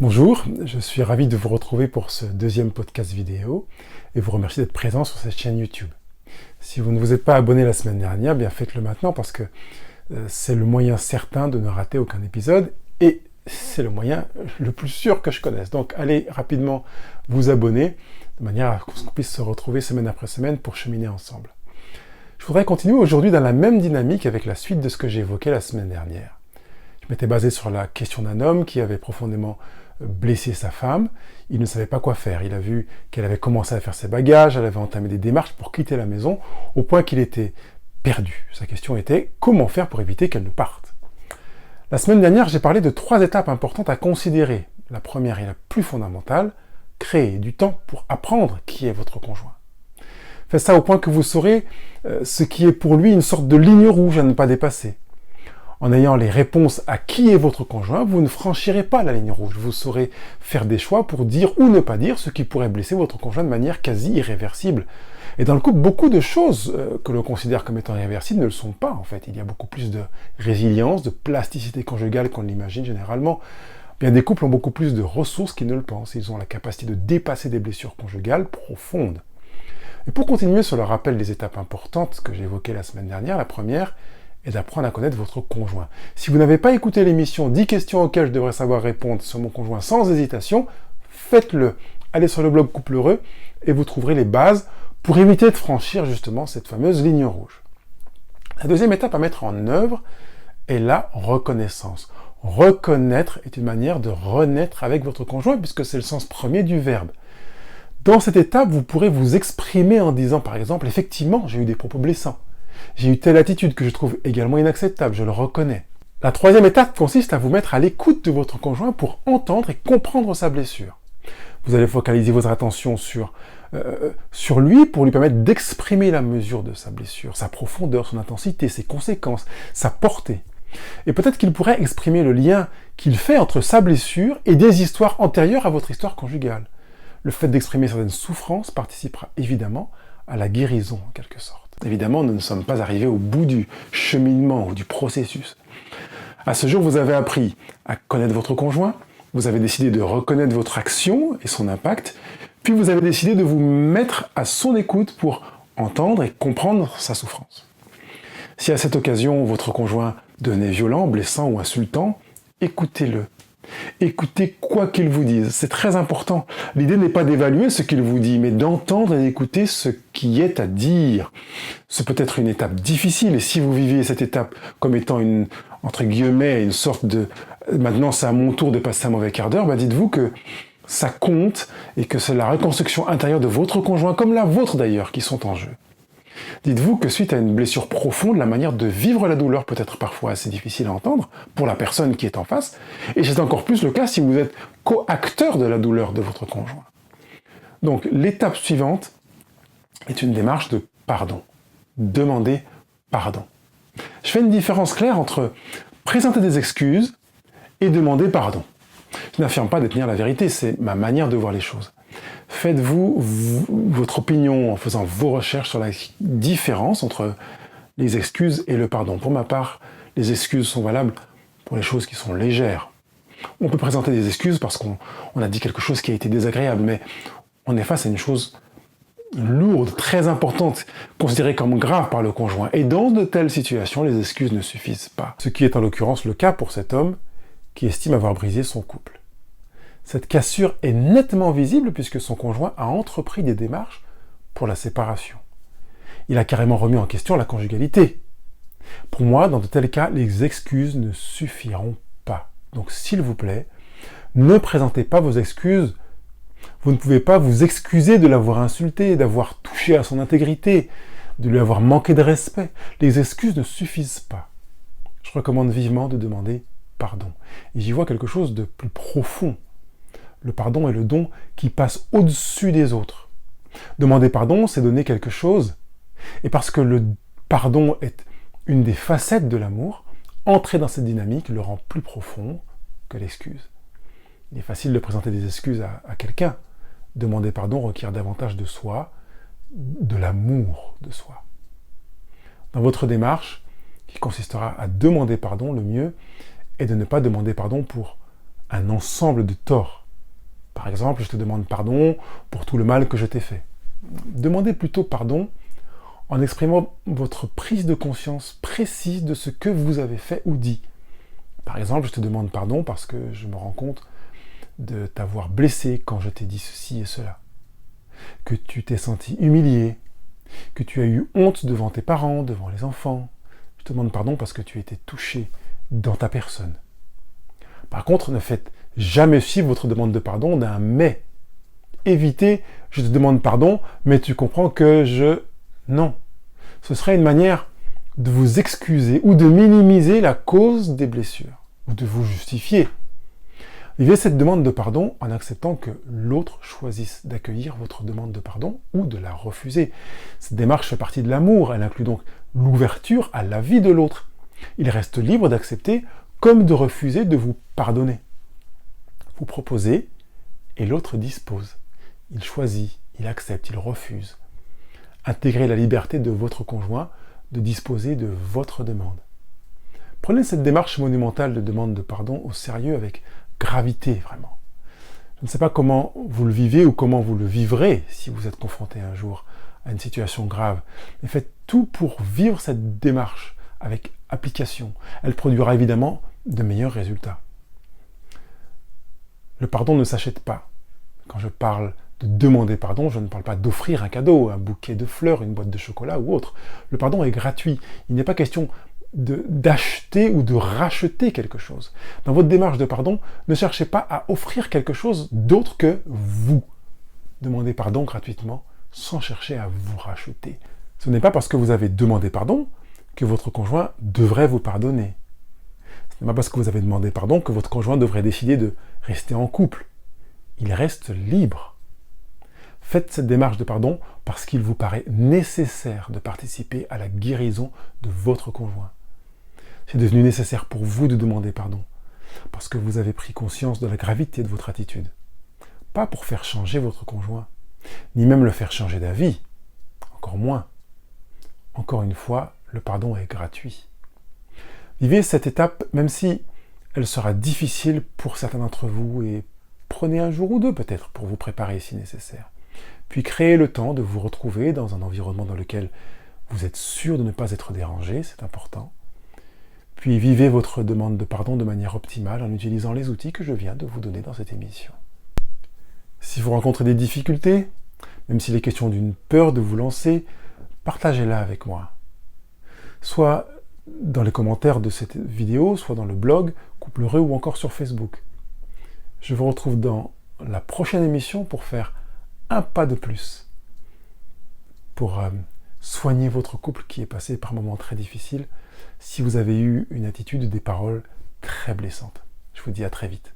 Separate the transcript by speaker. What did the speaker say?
Speaker 1: Bonjour, je suis ravi de vous retrouver pour ce deuxième podcast vidéo et vous remercie d'être présent sur cette chaîne YouTube. Si vous ne vous êtes pas abonné la semaine dernière, bien faites-le maintenant parce que c'est le moyen certain de ne rater aucun épisode et c'est le moyen le plus sûr que je connaisse. Donc allez rapidement vous abonner de manière à ce qu'on puisse se retrouver semaine après semaine pour cheminer ensemble. Je voudrais continuer aujourd'hui dans la même dynamique avec la suite de ce que j'ai évoqué la semaine dernière. Je m'étais basé sur la question d'un homme qui avait profondément blessé sa femme. Il ne savait pas quoi faire. Il a vu qu'elle avait commencé à faire ses bagages, elle avait entamé des démarches pour quitter la maison, au point qu'il était perdu. Sa question était « Comment faire pour éviter qu'elle ne parte ?» La semaine dernière, j'ai parlé de 3 étapes importantes à considérer. La première et la plus fondamentale, créer du temps pour apprendre qui est votre conjoint. Faites ça au point que vous saurez ce qui est pour lui une sorte de ligne rouge à ne pas dépasser. En ayant les réponses à qui est votre conjoint, vous ne franchirez pas la ligne rouge. Vous saurez faire des choix pour dire ou ne pas dire ce qui pourrait blesser votre conjoint de manière quasi irréversible. Et dans le couple, beaucoup de choses que l'on considère comme étant irréversibles ne le sont pas, en fait. Il y a beaucoup plus de résilience, de plasticité conjugale qu'on l'imagine généralement. Bien, des couples ont beaucoup plus de ressources qu'ils ne le pensent. Ils ont la capacité de dépasser des blessures conjugales profondes. Et pour continuer sur le rappel des étapes importantes que j'ai évoquées la semaine dernière, la première est d'apprendre à connaître votre conjoint. Si vous n'avez pas écouté l'émission 10 questions auxquelles je devrais savoir répondre sur mon conjoint sans hésitation, faites-le. Allez sur le blog Couple Heureux et vous trouverez les bases pour éviter de franchir justement cette fameuse ligne rouge. La deuxième étape à mettre en œuvre est la reconnaissance. Reconnaître est une manière de renaître avec votre conjoint puisque c'est le sens premier du verbe. Dans cette étape, vous pourrez vous exprimer en disant par exemple « Effectivement, j'ai eu des propos blessants. J'ai eu telle attitude que je trouve également inacceptable, je le reconnais. » La troisième étape consiste à vous mettre à l'écoute de votre conjoint pour entendre et comprendre sa blessure. Vous allez focaliser votre attention sur lui pour lui permettre d'exprimer la mesure de sa blessure, sa profondeur, son intensité, ses conséquences, sa portée. Et peut-être qu'il pourrait exprimer le lien qu'il fait entre sa blessure et des histoires antérieures à votre histoire conjugale. Le fait d'exprimer certaines souffrances participera évidemment à la guérison en quelque sorte. Évidemment, nous ne sommes pas arrivés au bout du cheminement ou du processus. À ce jour, vous avez appris à connaître votre conjoint, vous avez décidé de reconnaître votre action et son impact, puis vous avez décidé de vous mettre à son écoute pour entendre et comprendre sa souffrance. Si à cette occasion, votre conjoint devenait violent, blessant ou insultant, écoutez-le. Écoutez quoi qu'il vous dise, c'est très important. L'idée n'est pas d'évaluer ce qu'il vous dit, mais d'entendre et d'écouter ce qui est à dire. Ce peut être une étape difficile, et si vous viviez cette étape comme étant entre guillemets, une sorte de « maintenant c'est à mon tour de passer un mauvais quart d'heure », dites-vous que ça compte, et que c'est la reconstruction intérieure de votre conjoint, comme la vôtre d'ailleurs, qui sont en jeu. Dites-vous que suite à une blessure profonde, la manière de vivre la douleur peut être parfois assez difficile à entendre pour la personne qui est en face, et c'est encore plus le cas si vous êtes co-acteur de la douleur de votre conjoint. Donc l'étape suivante est une démarche de pardon. Demander pardon. Je fais une différence claire entre présenter des excuses et demander pardon. Je n'affirme pas détenir la vérité, c'est ma manière de voir les choses. Faites-vous votre opinion en faisant vos recherches sur la différence entre les excuses et le pardon. Pour ma part, les excuses sont valables pour les choses qui sont légères. On peut présenter des excuses parce qu'on a dit quelque chose qui a été désagréable, mais on est face à une chose lourde, très importante, considérée comme grave par le conjoint. Et dans de telles situations, les excuses ne suffisent pas. Ce qui est en l'occurrence le cas pour cet homme qui estime avoir brisé son couple. Cette cassure est nettement visible puisque son conjoint a entrepris des démarches pour la séparation. Il a carrément remis en question la conjugalité. Pour moi, dans de tels cas, les excuses ne suffiront pas. Donc s'il vous plaît, ne présentez pas vos excuses. Vous ne pouvez pas vous excuser de l'avoir insulté, d'avoir touché à son intégrité, de lui avoir manqué de respect. Les excuses ne suffisent pas. Je recommande vivement de demander pardon. Et j'y vois quelque chose de plus profond. Le pardon est le don qui passe au-dessus des autres. Demander pardon, c'est donner quelque chose. Et parce que le pardon est une des facettes de l'amour, entrer dans cette dynamique le rend plus profond que l'excuse. Il est facile de présenter des excuses à quelqu'un. Demander pardon requiert davantage de soi, de l'amour de soi. Dans votre démarche, qui consistera à demander pardon, le mieux est de ne pas demander pardon pour un ensemble de torts. Par exemple, je te demande pardon pour tout le mal que je t'ai fait. Demandez plutôt pardon en exprimant votre prise de conscience précise de ce que vous avez fait ou dit. Par exemple, je te demande pardon parce que je me rends compte de t'avoir blessé quand je t'ai dit ceci et cela. Que tu t'es senti humilié, que tu as eu honte devant tes parents, devant les enfants. Je te demande pardon parce que tu as été touché dans ta personne. Par contre, ne faites jamais suivre votre demande de pardon d'un « mais ». Évitez « je te demande pardon, mais tu comprends que je… » Non. Ce serait une manière de vous excuser ou de minimiser la cause des blessures, ou de vous justifier. Vivez cette demande de pardon en acceptant que l'autre choisisse d'accueillir votre demande de pardon ou de la refuser. Cette démarche fait partie de l'amour, elle inclut donc l'ouverture à la vie de l'autre. Il reste libre d'accepter comme de refuser de vous pardonner. Vous proposez et l'autre dispose. Il choisit, il accepte, il refuse. Intégrez la liberté de votre conjoint de disposer de votre demande. Prenez cette démarche monumentale de demande de pardon au sérieux avec gravité, vraiment. Je ne sais pas comment vous le vivez ou comment vous le vivrez si vous êtes confronté un jour à une situation grave, mais faites tout pour vivre cette démarche avec application. Elle produira évidemment de meilleurs résultats. Le pardon ne s'achète pas. Quand je parle de demander pardon, je ne parle pas d'offrir un cadeau, un bouquet de fleurs, une boîte de chocolat ou autre. Le pardon est gratuit. Il n'est pas question d'acheter ou de racheter quelque chose. Dans votre démarche de pardon, ne cherchez pas à offrir quelque chose d'autre que vous. Demandez pardon gratuitement sans chercher à vous racheter. Ce n'est pas parce que vous avez demandé pardon que votre conjoint devrait vous pardonner. Ce n'est pas parce que vous avez demandé pardon que votre conjoint devrait décider de rester en couple. Il reste libre. Faites cette démarche de pardon parce qu'il vous paraît nécessaire de participer à la guérison de votre conjoint. C'est devenu nécessaire pour vous de demander pardon, parce que vous avez pris conscience de la gravité de votre attitude. Pas pour faire changer votre conjoint, ni même le faire changer d'avis, encore moins. Encore une fois, le pardon est gratuit. Vivez cette étape, même si elle sera difficile pour certains d'entre vous, et prenez un jour ou deux peut-être pour vous préparer si nécessaire. Puis créez le temps de vous retrouver dans un environnement dans lequel vous êtes sûr de ne pas être dérangé, c'est important. Puis vivez votre demande de pardon de manière optimale en utilisant les outils que je viens de vous donner dans cette émission. Si vous rencontrez des difficultés, même s'il est question d'une peur de vous lancer, partagez-la avec moi. Soit dans les commentaires de cette vidéo, soit dans le blog Couple Heureux ou encore sur Facebook. Je vous retrouve dans la prochaine émission pour faire un pas de plus, pour soigner votre couple qui est passé par un moment très difficile, si vous avez eu une attitude ou des paroles très blessantes. Je vous dis à très vite.